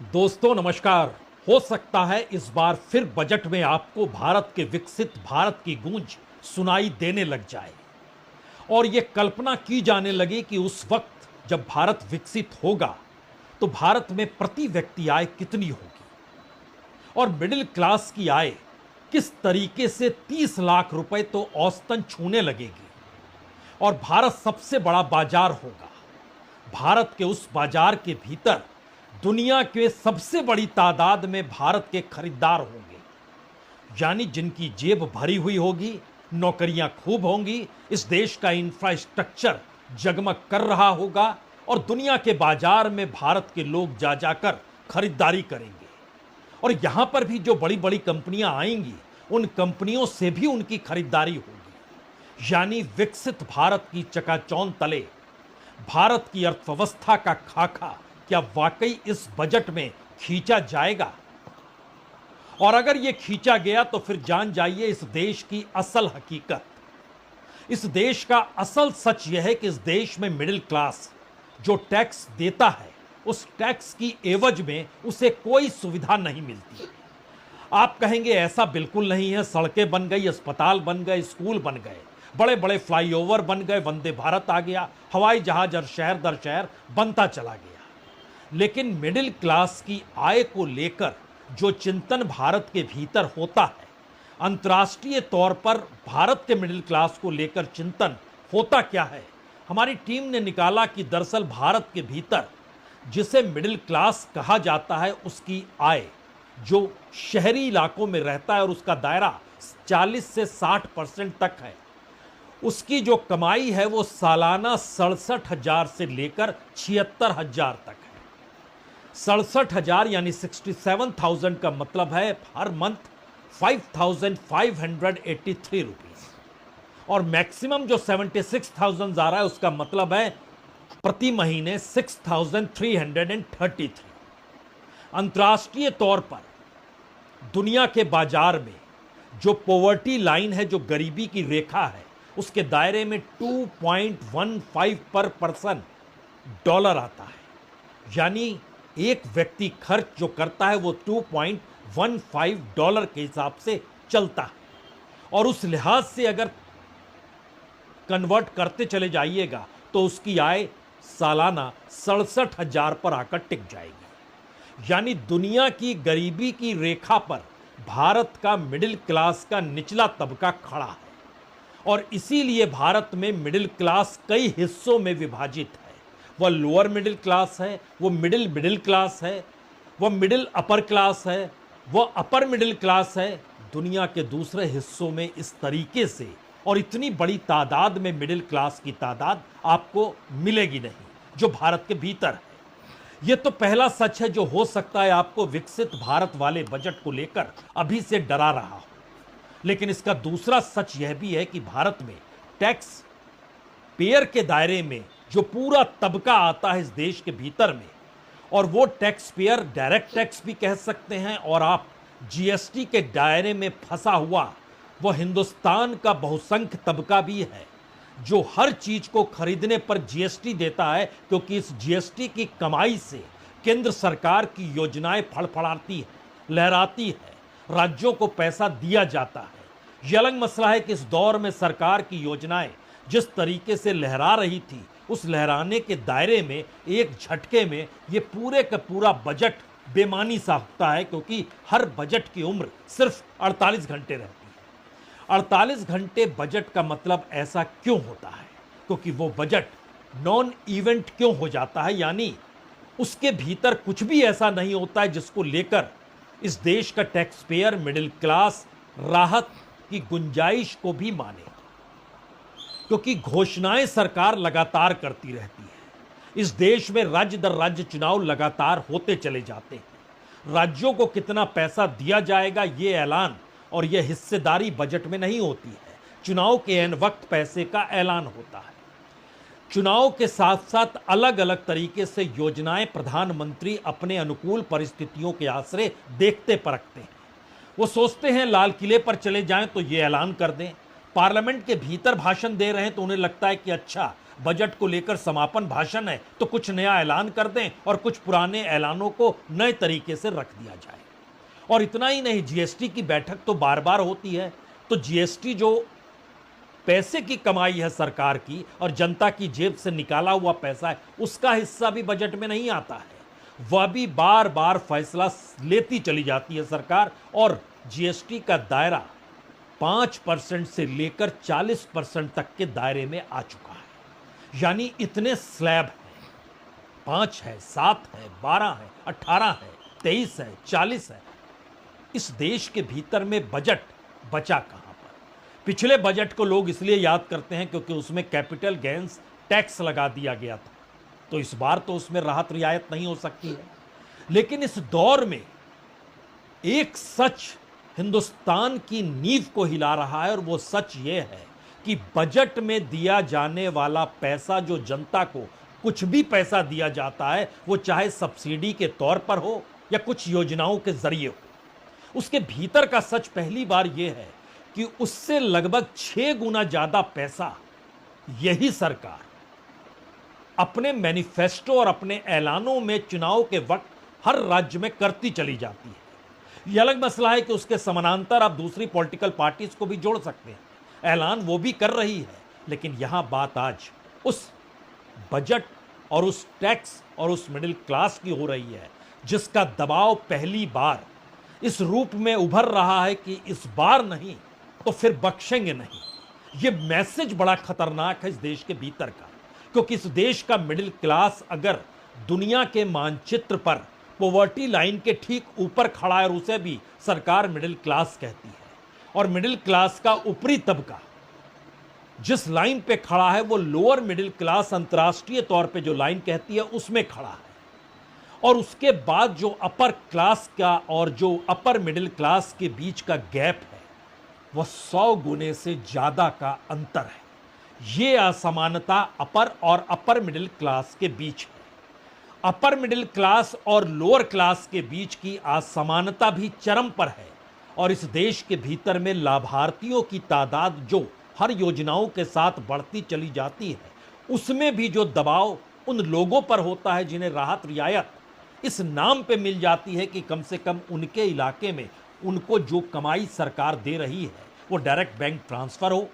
दोस्तों नमस्कार। हो सकता है इस बार फिर बजट में आपको भारत के विकसित भारत की गूंज सुनाई देने लग जाए और यह कल्पना की जाने लगे कि उस वक्त जब भारत विकसित होगा तो भारत में प्रति व्यक्ति आय कितनी होगी और मिडिल क्लास की आय किस तरीके से 30 लाख रुपए तो औसतन छूने लगेगी और भारत सबसे बड़ा बाजार होगा। भारत के उस बाजार के भीतर दुनिया के सबसे बड़ी तादाद में भारत के खरीदार होंगे, यानी जिनकी जेब भरी हुई होगी, नौकरियां खूब होंगी, इस देश का इंफ्रास्ट्रक्चर जगमग कर रहा होगा और दुनिया के बाजार में भारत के लोग जा जाकर खरीदारी करेंगे। और यहां पर भी जो बड़ी बड़ी कंपनियां आएंगी उन कंपनियों से भी उनकी खरीदारी होगी, यानी विकसित भारत की चकाचौंध तले भारत की अर्थव्यवस्था का खाका क्या वाकई इस बजट में खींचा जाएगा? और अगर यह खींचा गया तो फिर जान जाइए इस देश की असल हकीकत। इस देश का असल सच यह है कि इस देश में मिडिल क्लास जो टैक्स देता है उस टैक्स की एवज में उसे कोई सुविधा नहीं मिलती। आप कहेंगे ऐसा बिल्कुल नहीं है, सड़कें बन गई, अस्पताल बन गए, स्कूल बन गए, बड़े बड़े फ्लाईओवर बन गए, वंदे भारत आ गया, हवाई जहाज हर शहर दर शहर बनता चला गया। लेकिन मिडिल क्लास की आय को लेकर जो चिंतन भारत के भीतर होता है, अंतर्राष्ट्रीय तौर पर भारत के मिडिल क्लास को लेकर चिंतन होता क्या है, हमारी टीम ने निकाला कि दरअसल भारत के भीतर जिसे मिडिल क्लास कहा जाता है उसकी आय जो शहरी इलाकों में रहता है और उसका दायरा 40 से 60% तक है, उसकी जो कमाई है वो सालाना 67,000 से लेकर 76,000 तक है। 67,000 यानी 67,000 का मतलब है हर मंथ 5,583 रुपीज और मैक्सिमम जो 76,000 आ रहा है उसका मतलब है प्रति महीने 6,333। अंतर्राष्ट्रीय तौर पर दुनिया के बाजार में जो पॉवर्टी लाइन है, जो गरीबी की रेखा है, उसके दायरे में 2.15 पर पर्सन डॉलर आता है, यानी एक व्यक्ति खर्च जो करता है वो 2.15 डॉलर के हिसाब से चलता है। और उस लिहाज से अगर कन्वर्ट करते चले जाइएगा तो उसकी आय सालाना 67,000 पर आकर टिक जाएगी। यानी दुनिया की गरीबी की रेखा पर भारत का मिडिल क्लास का निचला तबका खड़ा है और इसीलिए भारत में मिडिल क्लास कई हिस्सों में विभाजित है। वह लोअर मिडिल क्लास है, वो मिडिल मिडिल क्लास है, वह मिडिल अपर क्लास है, वह अपर मिडिल क्लास है। दुनिया के दूसरे हिस्सों में इस तरीके से और इतनी बड़ी तादाद में मिडिल क्लास की तादाद आपको मिलेगी नहीं जो भारत के भीतर है। यह तो पहला सच है जो हो सकता है आपको विकसित भारत वाले बजट को लेकर अभी से डरा रहा हो। लेकिन इसका दूसरा सच यह भी है कि भारत में टैक्स पेयर के दायरे में जो पूरा तबका आता है इस देश के भीतर में, और वो टैक्स पेयर डायरेक्ट टैक्स भी कह सकते हैं और आप जीएसटी के दायरे में फंसा हुआ वह हिंदुस्तान का बहुसंख्य तबका भी है जो हर चीज को खरीदने पर जीएसटी देता है, क्योंकि इस जीएसटी की कमाई से केंद्र सरकार की योजनाएं फड़फड़ाती है, लहराती है, राज्यों को पैसा दिया जाता है। यह अलग मसला है कि इस दौर में सरकार की योजनाएं जिस तरीके से लहरा रही थी उस लहराने के दायरे में एक झटके में ये पूरे का पूरा बजट बेमानी सा होता है, क्योंकि हर बजट की उम्र सिर्फ 48 घंटे रहती है। 48 घंटे बजट का मतलब ऐसा क्यों होता है? क्योंकि वो बजट नॉन इवेंट क्यों हो जाता है, यानी उसके भीतर कुछ भी ऐसा नहीं होता है जिसको लेकर इस देश का टैक्स पेयर मिडिल क्लास राहत की गुंजाइश को भी माने, क्योंकि घोषणाएं सरकार लगातार करती रहती है। इस देश में राज्य दर राज्य चुनाव लगातार होते चले जाते हैं। राज्यों को कितना पैसा दिया जाएगा ये ऐलान और यह हिस्सेदारी बजट में नहीं होती है। चुनाव के एन वक्त पैसे का ऐलान होता है। चुनाव के साथ साथ अलग अलग तरीके से योजनाएं प्रधानमंत्री अपने अनुकूल परिस्थितियों के आसरे देखते परखते हैं। वो सोचते हैं लाल किले पर चले जाएं तो ये ऐलान कर दें, पार्लियामेंट के भीतर भाषण दे रहे हैं तो उन्हें लगता है कि अच्छा बजट को लेकर समापन भाषण है तो कुछ नया ऐलान कर दें और कुछ पुराने ऐलानों को नए तरीके से रख दिया जाए। और इतना ही नहीं, जीएसटी की बैठक तो बार बार होती है, तो जीएसटी जो पैसे की कमाई है सरकार की और जनता की जेब से निकाला हुआ पैसा है, उसका हिस्सा भी बजट में नहीं आता है। वह भी बार बार फैसला लेती चली जाती है सरकार, और जीएसटी का दायरा 5% से लेकर 40% तक के दायरे में आ चुका है। यानी इतने स्लैब हैं, 5 है, 7 है, 12 है, 18 है, 23 है, 40 है। इस देश के भीतर में बजट बचा कहां पर? पिछले बजट को लोग इसलिए याद करते हैं क्योंकि उसमें कैपिटल गेन्स टैक्स लगा दिया गया था, तो इस बार तो उसमें राहत रियायत नहीं हो सकती है। लेकिन इस दौर में एक सच हिंदुस्तान की नींव को हिला रहा है, और वो सच ये है कि बजट में दिया जाने वाला पैसा, जो जनता को कुछ भी पैसा दिया जाता है, वो चाहे सब्सिडी के तौर पर हो या कुछ योजनाओं के जरिए हो, उसके भीतर का सच पहली बार ये है कि उससे लगभग 6 गुना ज्यादा पैसा यही सरकार अपने मैनिफेस्टो और ऐलानों ऐलानों में चुनाव के वक्त हर राज्य में करती चली जाती है। यह अलग मसला है कि उसके समानांतर आप दूसरी पॉलिटिकल पार्टीज को भी जोड़ सकते हैं, ऐलान वो भी कर रही है। लेकिन यहां बात आज उस बजट और उस टैक्स और उस मिडिल क्लास की हो रही है, जिसका दबाव पहली बार इस रूप में उभर रहा है कि इस बार नहीं तो फिर बख्शेंगे नहीं। यह मैसेज बड़ा खतरनाक है इस देश के भीतर का, क्योंकि इस देश का मिडिल क्लास अगर दुनिया के मानचित्र पर पॉवर्टी लाइन के ठीक ऊपर खड़ा है, और उसे भी सरकार मिडिल क्लास कहती है, और मिडिल क्लास का ऊपरी तबका जिस लाइन पे खड़ा है वो लोअर मिडिल क्लास अंतर्राष्ट्रीय तौर पे जो लाइन कहती है उसमें खड़ा है, और उसके बाद जो अपर क्लास का और जो अपर मिडिल क्लास के बीच का गैप है वह 100 गुने से ज्यादा का अंतर है। ये असमानता अपर और अपर मिडिल क्लास के बीच है। अपर मिडिल क्लास और लोअर क्लास के बीच की असमानता भी चरम पर है, और इस देश के भीतर में लाभार्थियों की तादाद जो हर योजनाओं के साथ बढ़ती चली जाती है, उसमें भी जो दबाव उन लोगों पर होता है जिन्हें राहत रियायत इस नाम पे मिल जाती है कि कम से कम उनके इलाके में उनको जो कमाई सरकार दे रही है वो डायरेक्ट बैंक ट्रांसफर हो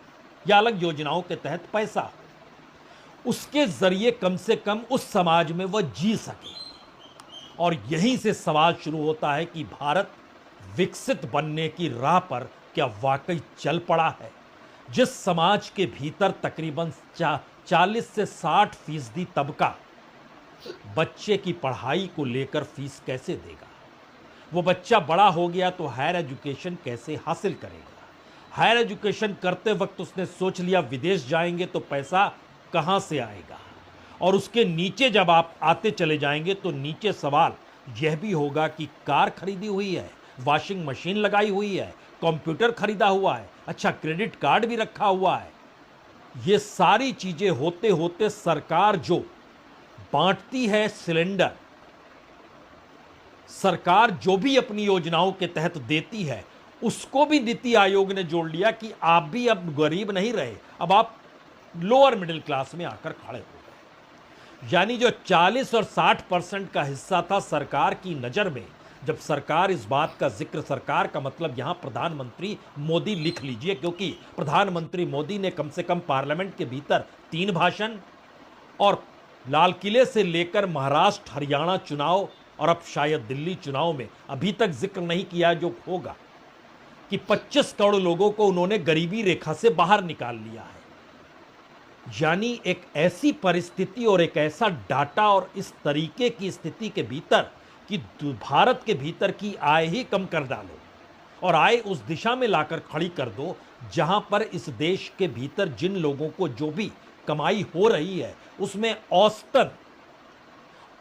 या अलग योजनाओं के तहत पैसा हो, उसके जरिए कम से कम उस समाज में वह जी सके। और यहीं से सवाल शुरू होता है कि भारत विकसित बनने की राह पर क्या वाकई चल पड़ा है? जिस समाज के भीतर तकरीबन 40 से 60% तबका बच्चे की पढ़ाई को लेकर फीस कैसे देगा? वो बच्चा बड़ा हो गया तो हायर एजुकेशन कैसे हासिल करेगा? हायर एजुकेशन करते वक्त उसने सोच लिया विदेश जाएंगे तो पैसा कहां से आएगा? और उसके नीचे जब आप आते चले जाएंगे तो नीचे सवाल यह भी होगा कि कार खरीदी हुई है, वॉशिंग मशीन लगाई हुई है, कंप्यूटर खरीदा हुआ है, अच्छा क्रेडिट कार्ड भी रखा हुआ है। ये सारी चीजें होते होते सरकार जो बांटती है सिलेंडर, सरकार जो भी अपनी योजनाओं के तहत देती है, उसको भी नीति आयोग ने जोड़ लिया कि आप भी अब गरीब नहीं रहे, अब आप लोअर मिडिल क्लास में आकर खड़े हो गए। यानी जो 40 और 60% का हिस्सा था सरकार की नजर में, जब सरकार इस बात का जिक्र, सरकार का मतलब यहां प्रधानमंत्री मोदी लिख लीजिए, क्योंकि प्रधानमंत्री मोदी ने कम से कम पार्लियामेंट के भीतर 3 भाषण और लाल किले से लेकर महाराष्ट्र हरियाणा चुनाव और अब शायद दिल्ली चुनाव में अभी तक जिक्र नहीं किया जो होगा कि 25 करोड़ लोगों को उन्होंने गरीबी रेखा से बाहर निकाल लिया है। यानी एक ऐसी परिस्थिति और एक ऐसा डाटा और इस तरीके की स्थिति के भीतर कि भारत के भीतर की आय ही कम कर डालो और आय उस दिशा में लाकर खड़ी कर दो जहां पर इस देश के भीतर जिन लोगों को जो भी कमाई हो रही है उसमें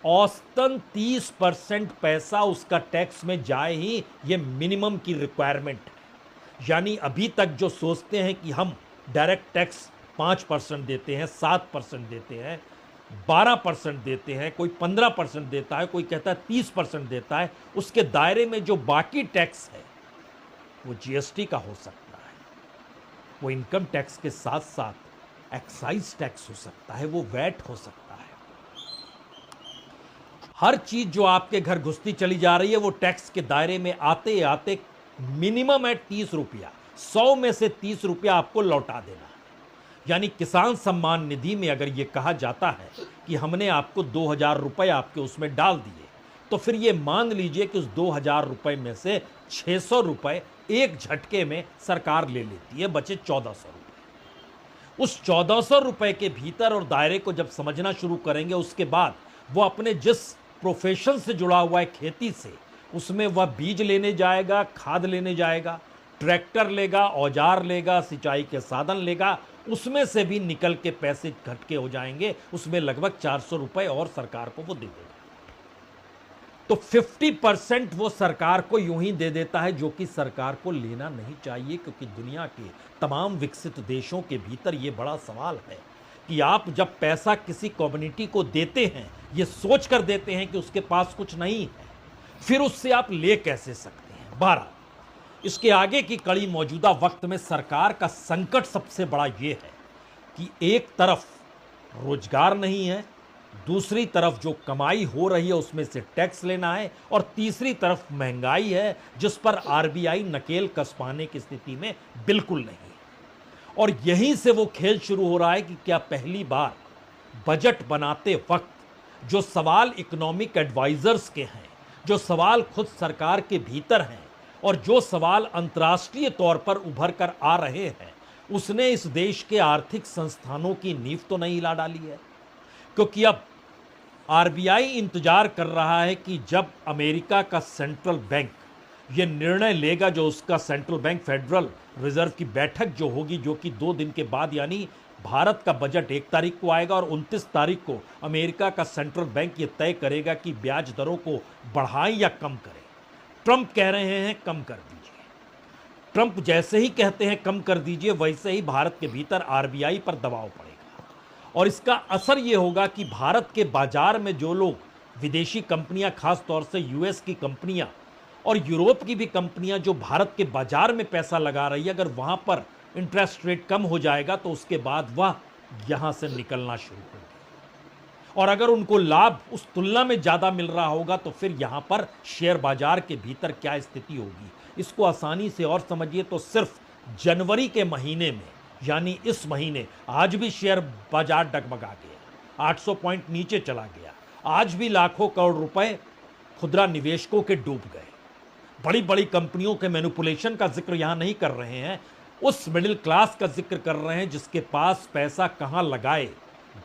औसतन 30% पैसा उसका टैक्स में जाए ही, ये मिनिमम की रिक्वायरमेंट है। यानी अभी तक जो सोचते हैं कि हम डायरेक्ट टैक्स 5% देते हैं, 7% देते हैं, 12% देते हैं, कोई 15% देता है, कोई कहता है 30% देता है, उसके दायरे में जो बाकी टैक्स है वो जीएसटी का हो सकता है, वो इनकम टैक्स के साथ साथ एक्साइज टैक्स हो सकता है, वो वैट हो सकता है। हर चीज जो आपके घर घुसती चली जा रही है वो टैक्स के दायरे में आते आते मिनिमम है 30 रुपया, 100 में से 30 रुपया आपको लौटा देना है। यानी किसान सम्मान निधि में अगर यह कहा जाता है कि हमने आपको 2000 रुपए आपके उसमें डाल दिए, तो फिर यह मान लीजिए कि उस 2000 रुपए में से 600 रुपए एक झटके में सरकार ले लेती है, बचे 1400 रुपए। उस 1400 रुपए के भीतर और दायरे को जब समझना शुरू करेंगे, उसके बाद वो अपने जिस प्रोफेशन से जुड़ा हुआ है खेती से, उसमें वह बीज लेने जाएगा, खाद लेने जाएगा, ट्रैक्टर लेगा, औजार लेगा, सिंचाई के साधन लेगा, उसमें से भी निकल के पैसे घटके हो जाएंगे, उसमें लगभग 400 रुपए और सरकार को वो दे देगा। तो 50% वो सरकार को यूं ही दे देता है, जो कि सरकार को लेना नहीं चाहिए, क्योंकि दुनिया के तमाम विकसित देशों के भीतर ये बड़ा सवाल है कि आप जब पैसा किसी कम्युनिटी को देते हैं, ये सोच कर देते हैं कि उसके पास कुछ नहीं है, फिर उससे आप ले कैसे सकते हैं। 12, इसके आगे की कड़ी मौजूदा वक्त में सरकार का संकट सबसे बड़ा ये है कि एक तरफ रोजगार नहीं है, दूसरी तरफ जो कमाई हो रही है उसमें से टैक्स लेना है, और तीसरी तरफ महंगाई है जिस पर आरबीआई नकेल कस पाने की स्थिति में बिल्कुल नहीं है। और यहीं से वो खेल शुरू हो रहा है कि क्या पहली बार बजट बनाते वक्त जो सवाल इकोनॉमिक एडवाइजर्स के हैं, जो सवाल खुद सरकार के भीतर हैं, और जो सवाल अंतर्राष्ट्रीय तौर पर उभर कर आ रहे हैं, उसने इस देश के आर्थिक संस्थानों की नींव तो नहीं हिला डाली है। क्योंकि अब आरबीआई इंतजार कर रहा है कि जब अमेरिका का सेंट्रल बैंक ये निर्णय लेगा, जो उसका सेंट्रल बैंक फेडरल रिजर्व की बैठक जो होगी, जो कि 2 दिन के बाद, यानी भारत का बजट 1 तारीख को आएगा और 29 तारीख को अमेरिका का सेंट्रल बैंक ये तय करेगा कि ब्याज दरों को बढ़ाएं या कम करें। ट्रंप कह रहे हैं कम कर दीजिए। ट्रंप जैसे ही कहते हैं कम कर दीजिए, वैसे ही भारत के भीतर आरबीआई पर दबाव पड़ेगा, और इसका असर ये होगा कि भारत के बाजार में जो लोग, विदेशी कंपनियां, खास तौर से यूएस की कंपनियां और यूरोप की भी कंपनियां जो भारत के बाजार में पैसा लगा रही है, अगर वहां पर इंटरेस्ट रेट कम हो जाएगा तो उसके बाद वह यहां से निकलना शुरू होगी, और अगर उनको लाभ उस तुलना में ज़्यादा मिल रहा होगा तो फिर यहाँ पर शेयर बाजार के भीतर क्या स्थिति होगी, इसको आसानी से और समझिए तो सिर्फ जनवरी के महीने में, यानी इस महीने, आज भी शेयर बाजार डगमगा गया, 800 पॉइंट नीचे चला गया, आज भी लाखों करोड़ रुपए खुदरा निवेशकों के डूब गए। बड़ी बड़ी कंपनियों के मैनिपुलेशन का जिक्र यहाँ नहीं कर रहे हैं, उस मिडिल क्लास का जिक्र कर रहे हैं जिसके पास पैसा कहाँ लगाए,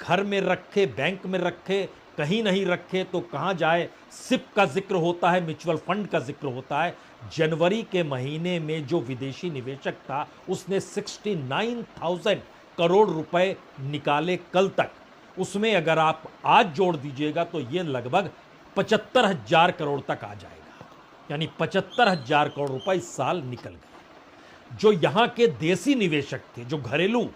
घर में रखे, बैंक में रखे, कहीं नहीं रखे तो कहाँ जाए। सिप का जिक्र होता है, म्यूचुअल फंड का जिक्र होता है। जनवरी के महीने में जो विदेशी निवेशक था उसने 69,000 करोड़ रुपए निकाले कल तक, उसमें अगर आप आज जोड़ दीजिएगा तो ये लगभग 75,000 करोड़ तक आ जाएगा, यानी 75,000 करोड़ रुपए इस साल निकल गए। जो यहाँ के देसी निवेशक थे, जो घरेलू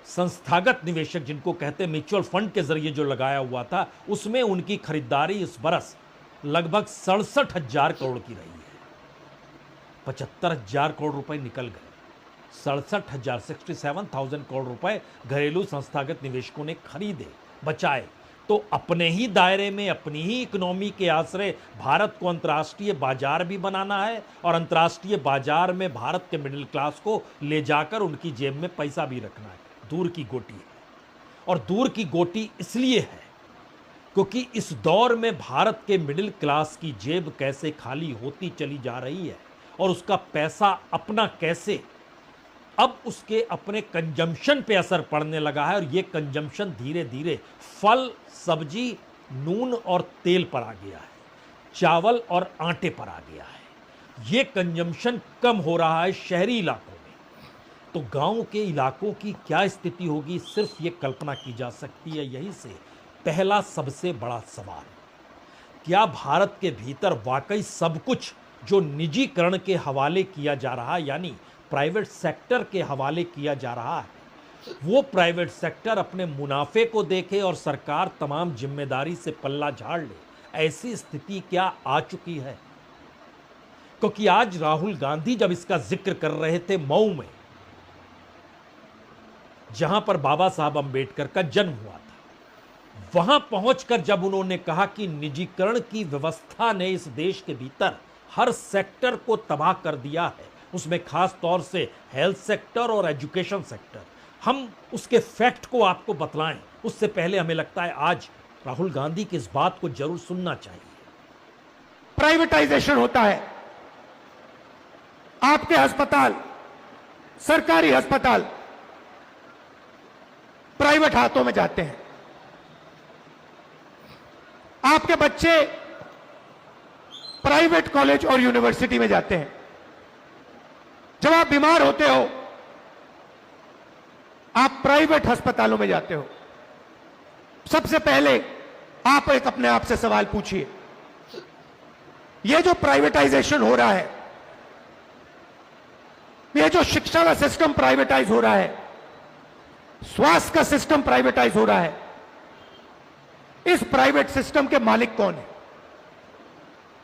संस्थागत निवेशक जिनको कहते हैं, म्यूचुअल फंड के जरिए जो लगाया हुआ था, उसमें उनकी खरीदारी इस बरस लगभग 67,000 करोड़ की रही है। 75,000 करोड़ रुपए निकल गए, 67,000 करोड़ रुपए घरेलू संस्थागत निवेशकों ने खरीदे, बचाए। तो अपने ही दायरे में, अपनी ही इकोनॉमी के आश्रय भारत को अंतर्राष्ट्रीय बाजार भी बनाना है, और अंतर्राष्ट्रीय बाजार में भारत के मिडिल क्लास को ले जाकर उनकी जेब में पैसा भी रखना है। दूर की गोटी है, और दूर की गोटी इसलिए है क्योंकि इस दौर में भारत के मिडिल क्लास की जेब कैसे खाली होती चली जा रही है, और उसका पैसा अपना कैसे अब उसके अपने कंजम्पशन पे असर पड़ने लगा है, और ये कंजम्पशन धीरे धीरे फल, सब्जी, नून और तेल पर आ गया है, चावल और आटे पर आ गया है। ये कंजम्पशन कम हो रहा है शहरी इलाकों में, तो गांव के इलाकों की क्या स्थिति होगी, सिर्फ ये कल्पना की जा सकती है। यहीं से पहला सबसे बड़ा सवाल, क्या भारत के भीतर वाकई सब कुछ जो निजीकरण के हवाले किया जा रहा है, यानी प्राइवेट सेक्टर के हवाले किया जा रहा है, वो प्राइवेट सेक्टर अपने मुनाफे को देखे और सरकार तमाम जिम्मेदारी से पल्ला झाड़ ले, ऐसी स्थिति क्या आ चुकी है? क्योंकि आज राहुल गांधी जब इसका जिक्र कर रहे थे मऊ में, जहां पर बाबा साहब अंबेडकर का जन्म हुआ था। वहां पहुंचकर जब उन्होंने कहा कि निजीकरण की व्यवस्था ने इस देश के भीतर हर सेक्टर को तबाह कर दिया है, उसमें खास तौर से हेल्थ सेक्टर और एजुकेशन सेक्टर, हम उसके फैक्ट को आपको बतलाएं उससे पहले हमें लगता है आज राहुल गांधी की इस बात को जरूर सुनना चाहिए। प्राइवेटाइजेशन होता है, आपके अस्पताल, सरकारी अस्पताल प्राइवेट हाथों में जाते हैं, आपके बच्चे प्राइवेट कॉलेज और यूनिवर्सिटी में जाते हैं। जब आप बीमार होते हो आप प्राइवेट अस्पतालों में जाते हो। सबसे पहले आप एक अपने आप से सवाल पूछिए, यह जो प्राइवेटाइजेशन हो रहा है, यह जो शिक्षा का सिस्टम प्राइवेटाइज हो रहा है, स्वास्थ्य का सिस्टम प्राइवेटाइज हो रहा है, इस प्राइवेट सिस्टम के मालिक कौन है?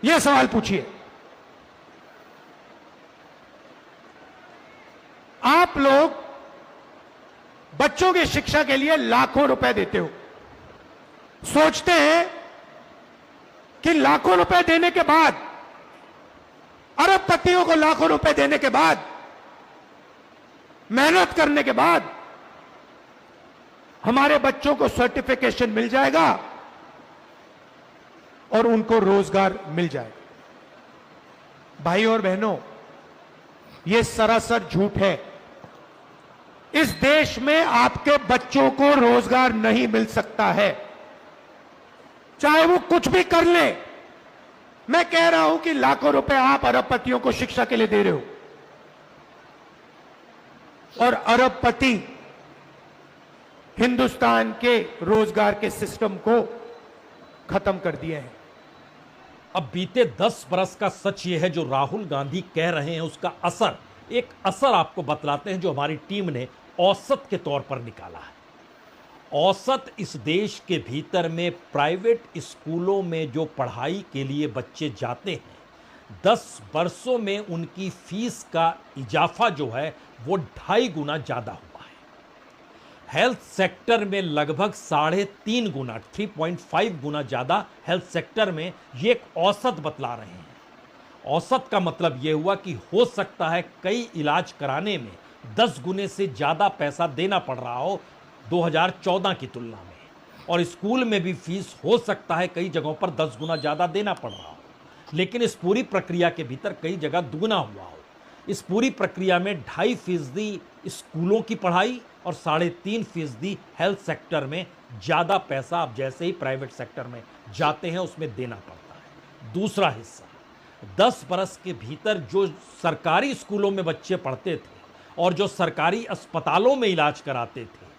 यह सवाल पूछिए। आप लोग बच्चों की शिक्षा के लिए लाखों रुपए देते हो, सोचते हैं कि लाखों रुपए देने के बाद, अरबपतियों को लाखों रुपए देने के बाद, मेहनत करने के बाद हमारे बच्चों को सर्टिफिकेशन मिल जाएगा और उनको रोजगार मिल जाएगा। भाई और बहनों, यह सरासर झूठ है। इस देश में आपके बच्चों को रोजगार नहीं मिल सकता है, चाहे वो कुछ भी कर ले। मैं कह रहा हूं कि लाखों रुपए आप अरबपतियों को शिक्षा के लिए दे रहे हो और अरबपति हिंदुस्तान के रोजगार के सिस्टम को खत्म कर दिए हैं। अब बीते 10 बरस का सच यह है जो राहुल गांधी कह रहे हैं, उसका असर, एक असर आपको बतलाते हैं जो हमारी टीम ने औसत के तौर पर निकाला है। औसत इस देश के भीतर में प्राइवेट स्कूलों में जो पढ़ाई के लिए बच्चे जाते हैं, 10 वर्षों में उनकी फीस का इजाफा जो है वो 2.5 गुना ज्यादा हुआ है। हेल्थ सेक्टर में लगभग 3.5 गुना, 3.5 गुना ज्यादा हेल्थ सेक्टर में, ये एक औसत बतला रहे हैं। औसत का मतलब यह हुआ कि हो सकता है कई इलाज कराने में 10 गुने से ज्यादा पैसा देना पड़ रहा हो 2014 की तुलना में, और स्कूल में भी फीस हो सकता है कई जगहों पर 10 गुना ज्यादा देना पड़ रहा हो, लेकिन इस पूरी प्रक्रिया के भीतर कई जगह दुगना हुआ हो। इस पूरी प्रक्रिया में 2.5% स्कूलों की पढ़ाई और 3.5% हेल्थ सेक्टर में ज्यादा पैसा आप जैसे ही प्राइवेट सेक्टर में जाते हैं उसमें देना पड़ता है। दूसरा हिस्सा, 10 बरस के भीतर जो सरकारी स्कूलों में बच्चे पढ़ते थे और जो सरकारी अस्पतालों में इलाज कराते थे,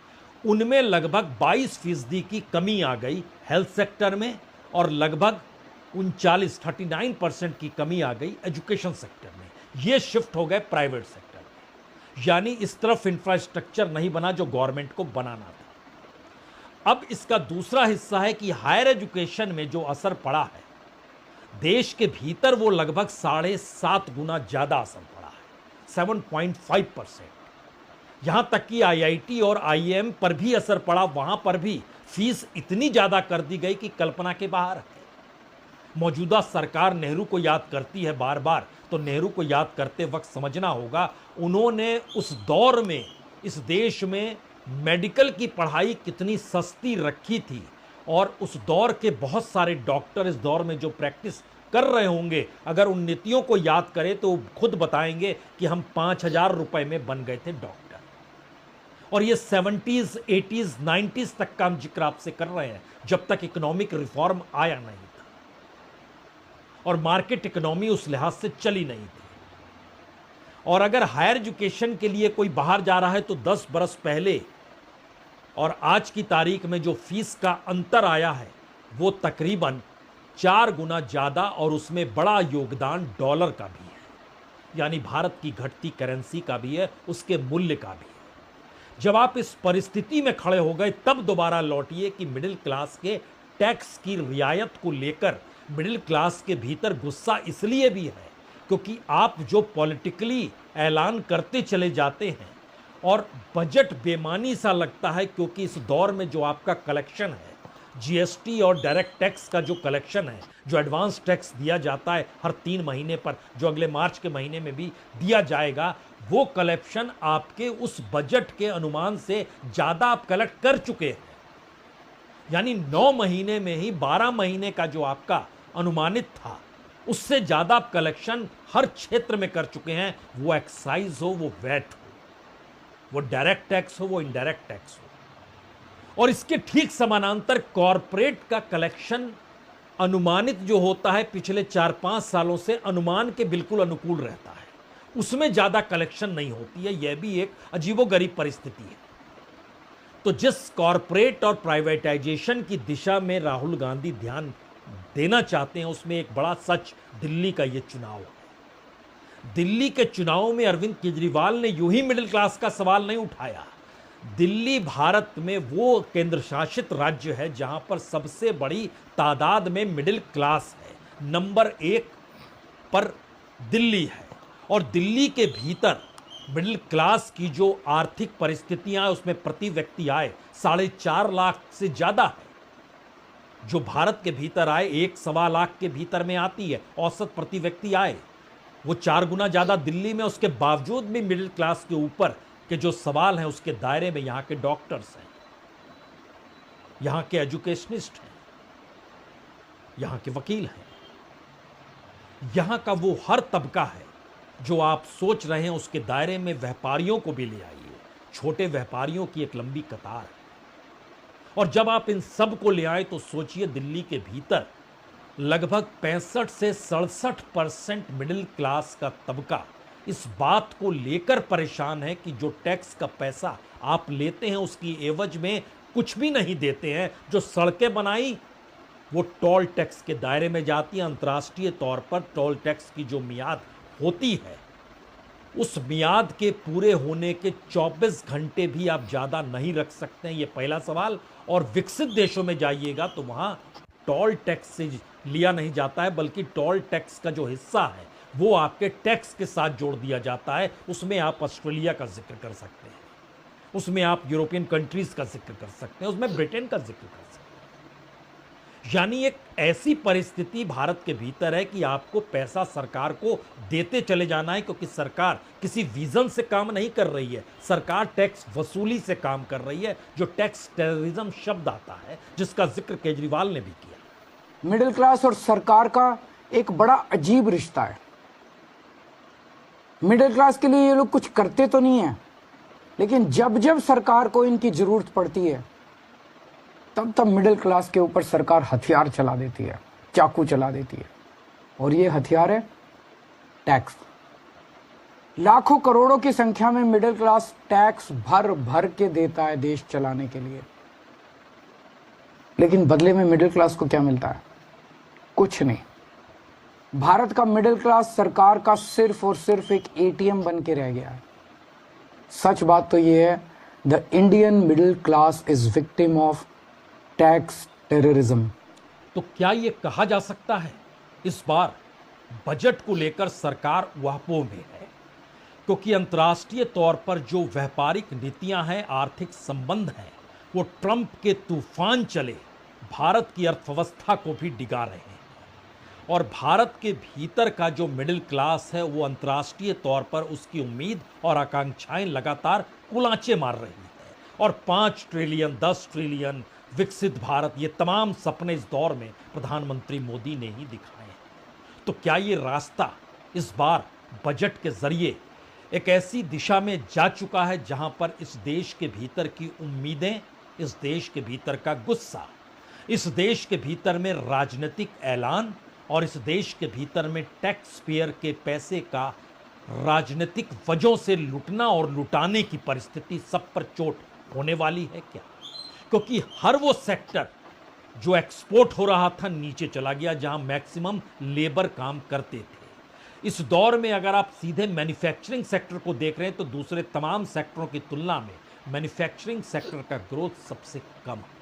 उनमें लगभग 22% की कमी आ गई हेल्थ सेक्टर में, और लगभग 39% की कमी आ गई एजुकेशन सेक्टर में। ये शिफ्ट हो गए प्राइवेट सेक्टर में, यानी इस तरफ इंफ्रास्ट्रक्चर नहीं बना जो गवर्नमेंट को बनाना था। अब इसका दूसरा हिस्सा है कि हायर एजुकेशन में जो असर पड़ा है देश के भीतर, वो लगभग 7.5 गुना ज्यादा असर पड़ा है, 7.5%। यहां तक कि आईआईटी और आईएम पर भी असर पड़ा, वहां पर भी फीस इतनी ज्यादा कर दी गई कि कल्पना के बाहर है। मौजूदा सरकार नेहरू को याद करती है बार बार, तो नेहरू को याद करते वक्त समझना होगा उन्होंने उस दौर में इस देश में मेडिकल की पढ़ाई कितनी सस्ती रखी थी, और उस दौर के बहुत सारे डॉक्टर इस दौर में जो प्रैक्टिस कर रहे होंगे, अगर उन नीतियों को याद करें तो खुद बताएंगे कि हम 5,000 रुपए में बन गए थे डॉक्टर। और ये 70s, 80s, 90s तक का हम जिक्र आपसे कर रहे हैं, जब तक इकोनॉमिक रिफॉर्म आया नहीं था और मार्केट इकोनॉमी उस लिहाज से चली नहीं थी। और अगर हायर एजुकेशन के लिए कोई बाहर जा रहा है तो 10 बरस पहले और आज की तारीख में जो फीस का अंतर आया है वो तकरीबन 4 गुना ज्यादा, और उसमें बड़ा योगदान डॉलर का भी है, यानी भारत की घटती करेंसी का भी है, उसके मूल्य का भी है। जब आप इस परिस्थिति में खड़े हो गए तब दोबारा लौटिए कि मिडिल क्लास के टैक्स की रियायत को लेकर मिडिल क्लास के भीतर गुस्सा इसलिए भी है क्योंकि आप जो पॉलिटिकली ऐलान करते चले जाते हैं और बजट बेमानी सा लगता है, क्योंकि इस दौर में जो आपका कलेक्शन है, जीएसटी और डायरेक्ट टैक्स का जो कलेक्शन है, जो एडवांस टैक्स दिया जाता है हर 3 महीने पर, जो अगले मार्च के महीने में भी दिया जाएगा, वो कलेक्शन आपके उस बजट के अनुमान से ज़्यादा आप कलेक्ट कर चुके हैं। यानी 9 महीने में ही 12 महीने का जो आपका अनुमानित था, उससे ज़्यादा आप कलेक्शन हर क्षेत्र में कर चुके हैं। वो एक्साइज हो, वो वैट हो, वो डायरेक्ट टैक्स हो, वो इनडायरेक्ट टैक्स हो। और इसके ठीक समानांतर कॉरपोरेट का कलेक्शन अनुमानित जो होता है पिछले 4-5 सालों से अनुमान के बिल्कुल अनुकूल रहता है, उसमें ज़्यादा कलेक्शन नहीं होती है। यह भी एक अजीबोगरीब परिस्थिति है। तो जिस कॉरपोरेट और प्राइवेटाइजेशन की दिशा में राहुल गांधी ध्यान देना चाहते हैं, उसमें एक बड़ा सच दिल्ली का ये चुनाव है। दिल्ली के चुनाव में अरविंद केजरीवाल ने यूं ही मिडिल क्लास का सवाल नहीं उठाया। दिल्ली भारत में वो केंद्र शासित राज्य है जहां पर सबसे बड़ी तादाद में मिडिल क्लास है। नंबर 1 पर दिल्ली है, और दिल्ली के भीतर मिडिल क्लास की जो आर्थिक परिस्थितियां हैं, उसमें प्रति व्यक्ति आय 4.5 लाख से ज़्यादा है। जो भारत के भीतर आय 1-1.25 लाख के भीतर में आती है औसत प्रति व्यक्ति आय, वो 4 गुना ज़्यादा दिल्ली में। उसके बावजूद भी मिडिल क्लास के ऊपर के जो सवाल हैं, उसके दायरे में यहाँ के डॉक्टर्स हैं, यहाँ के एजुकेशनिस्ट हैं, यहाँ के वकील हैं, यहाँ का वो हर तबका है जो आप सोच रहे हैं। उसके दायरे में व्यापारियों को भी ले आइए, छोटे व्यापारियों की एक लंबी कतार है। और जब आप इन सब को ले आए तो सोचिए, दिल्ली के भीतर लगभग 65 से 67% मिडिल क्लास का तबका इस बात को लेकर परेशान है कि जो टैक्स का पैसा आप लेते हैं उसकी एवज में कुछ भी नहीं देते हैं। जो सड़कें बनाई वो टोल टैक्स के दायरे में जाती है। अंतर्राष्ट्रीय तौर पर टोल टैक्स की जो मियाद होती है, उस मियाद के पूरे होने के 24 घंटे भी आप ज़्यादा नहीं रख सकते हैं, ये पहला सवाल। और विकसित देशों में जाइएगा तो वहाँ टोल टैक्स से लिया नहीं जाता है, बल्कि टोल टैक्स का जो हिस्सा है वो आपके टैक्स के साथ जोड़ दिया जाता है। उसमें आप ऑस्ट्रेलिया का जिक्र कर सकते हैं, उसमें आप यूरोपियन कंट्रीज़ का जिक्र कर सकते हैं, उसमें ब्रिटेन का जिक्र कर सकते हैं। यानी एक ऐसी परिस्थिति भारत के भीतर है कि आपको पैसा सरकार को देते चले जाना है, क्योंकि सरकार किसी विजन से काम नहीं कर रही है, सरकार टैक्स वसूली से काम कर रही है। जो टैक्स टेररिज्म शब्द आता है, जिसका जिक्र केजरीवाल ने भी किया। मिडिल क्लास और सरकार का एक बड़ा अजीब रिश्ता है। मिडिल क्लास के लिए ये लोग कुछ करते तो नहीं है, लेकिन जब जब सरकार को इनकी जरूरत पड़ती है, तब तब मिडिल क्लास के ऊपर सरकार हथियार चला देती है, चाकू चला देती है। और ये हथियार है टैक्स। लाखों करोड़ों की संख्या में मिडिल क्लास टैक्स भर भर के देता है देश चलाने के लिए, लेकिन बदले में मिडिल क्लास को क्या मिलता है? कुछ नहीं। भारत का मिडिल क्लास सरकार का सिर्फ और सिर्फ एक एटीएम बन के रह गया है। सच बात तो यह है, the Indian middle class is victim of tax terrorism. तो क्या ये कहा जा सकता है इस बार बजट को लेकर सरकार वाहपो में है? क्योंकि अंतर्राष्ट्रीय तौर पर जो व्यापारिक नीतियां हैं, आर्थिक संबंध हैं, वो ट्रंप के तूफान चले भारत की अर्थव्यवस्था को भी डिगा रहे हैं। और भारत के भीतर का जो मिडिल क्लास है, वो अंतर्राष्ट्रीय तौर पर उसकी उम्मीद और आकांक्षाएं लगातार कुलांचे मार रही है। और 5 ट्रिलियन, 10 ट्रिलियन, विकसित भारत, ये तमाम सपने इस दौर में प्रधानमंत्री मोदी ने ही दिखाए हैं। तो क्या ये रास्ता इस बार बजट के जरिए एक ऐसी दिशा में जा चुका है जहां पर इस देश के भीतर की उम्मीदें, इस देश के भीतर का गुस्सा, इस देश के भीतर में राजनीतिक ऐलान और इस देश के भीतर में टैक्स पेयर के पैसे का राजनीतिक वजहों से लुटना और लुटाने की परिस्थिति सब पर चोट होने वाली है क्या? क्योंकि हर वो सेक्टर जो एक्सपोर्ट हो रहा था नीचे चला गया, जहां मैक्सिमम लेबर काम करते थे। इस दौर में अगर आप सीधे मैन्युफैक्चरिंग सेक्टर को देख रहे हैं तो दूसरे तमाम सेक्टरों की तुलना में मैन्युफैक्चरिंग सेक्टर का ग्रोथ सबसे कम है।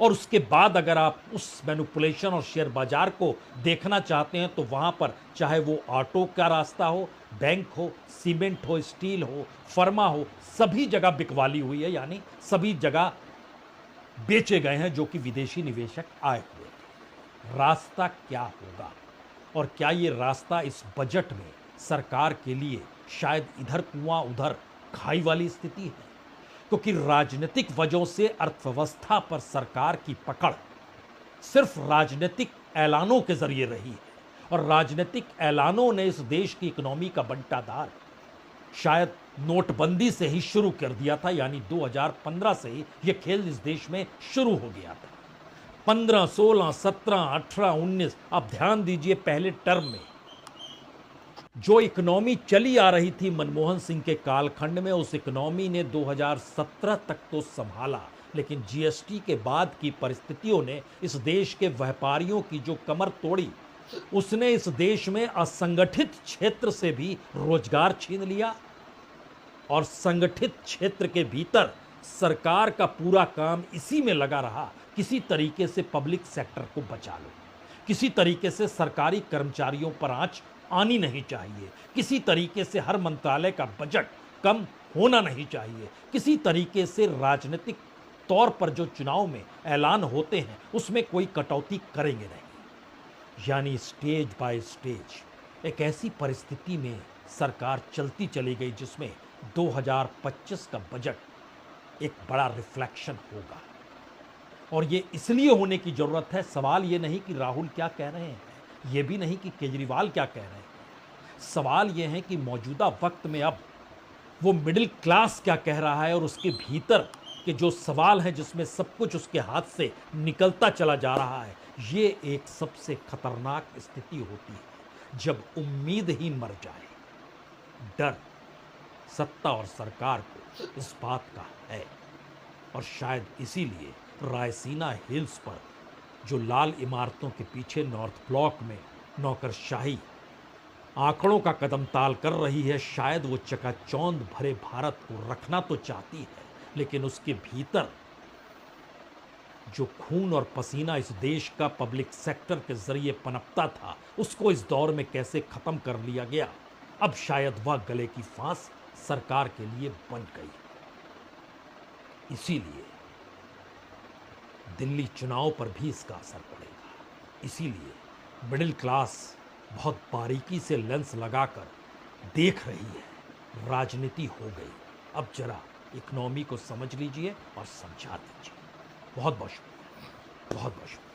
और उसके बाद अगर आप उस मैनिपुलेशन और शेयर बाजार को देखना चाहते हैं तो वहाँ पर चाहे वो ऑटो का रास्ता हो, बैंक हो, सीमेंट हो, स्टील हो, फर्मा हो, सभी जगह बिकवाली हुई है, यानी सभी जगह बेचे गए हैं जो कि विदेशी निवेशक आए हुए हैं। रास्ता क्या होगा और क्या ये रास्ता इस बजट में सरकार के लिए शायद इधर कुआं उधर खाई वाली स्थिति है, क्योंकि राजनीतिक वजहों से अर्थव्यवस्था पर सरकार की पकड़ सिर्फ राजनीतिक ऐलानों के जरिए रही है और राजनीतिक ऐलानों ने इस देश की इकोनॉमी का बंटाधार शायद नोटबंदी से ही शुरू कर दिया था, यानी 2015 से ही यह खेल इस देश में शुरू हो गया था। 15, 16, 17, 18, 19, आप ध्यान दीजिए पहले टर्म में जो इकोनॉमी चली आ रही थी मनमोहन सिंह के कालखंड में, उस इकोनॉमी ने 2017 तक तो संभाला, लेकिन जीएसटी के बाद की परिस्थितियों ने इस देश के व्यापारियों की जो कमर तोड़ी, उसने इस देश में असंगठित क्षेत्र से भी रोजगार छीन लिया और संगठित क्षेत्र के भीतर सरकार का पूरा काम इसी में लगा रहा, किसी तरीके से पब्लिक सेक्टर को बचा लो, किसी तरीके से सरकारी कर्मचारियों पर आंच आनी नहीं चाहिए, किसी तरीके से हर मंत्रालय का बजट कम होना नहीं चाहिए, किसी तरीके से राजनीतिक तौर पर जो चुनाव में ऐलान होते हैं उसमें कोई कटौती करेंगे नहीं। यानी स्टेज बाय स्टेज एक ऐसी परिस्थिति में सरकार चलती चली गई जिसमें 2025 का बजट एक बड़ा रिफ्लेक्शन होगा। और ये इसलिए होने की जरूरत है, सवाल ये नहीं कि राहुल क्या कह रहे हैं, ये भी नहीं कि केजरीवाल क्या कह रहे हैं, सवाल ये है कि मौजूदा वक्त में अब वो मिडिल क्लास क्या कह रहा है और उसके भीतर के जो सवाल हैं जिसमें सब कुछ उसके हाथ से निकलता चला जा रहा है। ये एक सबसे खतरनाक स्थिति होती है जब उम्मीद ही मर जाए। डर सत्ता और सरकार को इस बात का है और शायद इसीलिए रायसीना हिल्स पर जो लाल इमारतों के पीछे नॉर्थ ब्लॉक में नौकरशाही आंकड़ों का कदम ताल कर रही है, शायद वो चकाचौंध भरे भारत को रखना तो चाहती है, लेकिन उसके भीतर जो खून और पसीना इस देश का पब्लिक सेक्टर के जरिए पनपता था, उसको इस दौर में कैसे खत्म कर लिया गया, अब शायद वह गले की फांस सरकार के लिए बन गई। इसीलिए दिल्ली चुनाव पर भी इसका असर पड़ेगा। इसीलिए मिडिल क्लास बहुत बारीकी से लेंस लगाकर देख रही है, राजनीति हो गई, अब जरा इकोनॉमी को समझ लीजिए और समझा दीजिए। बहुत बहुत शुक्रिया, बहुत बहुत शुक्रिया।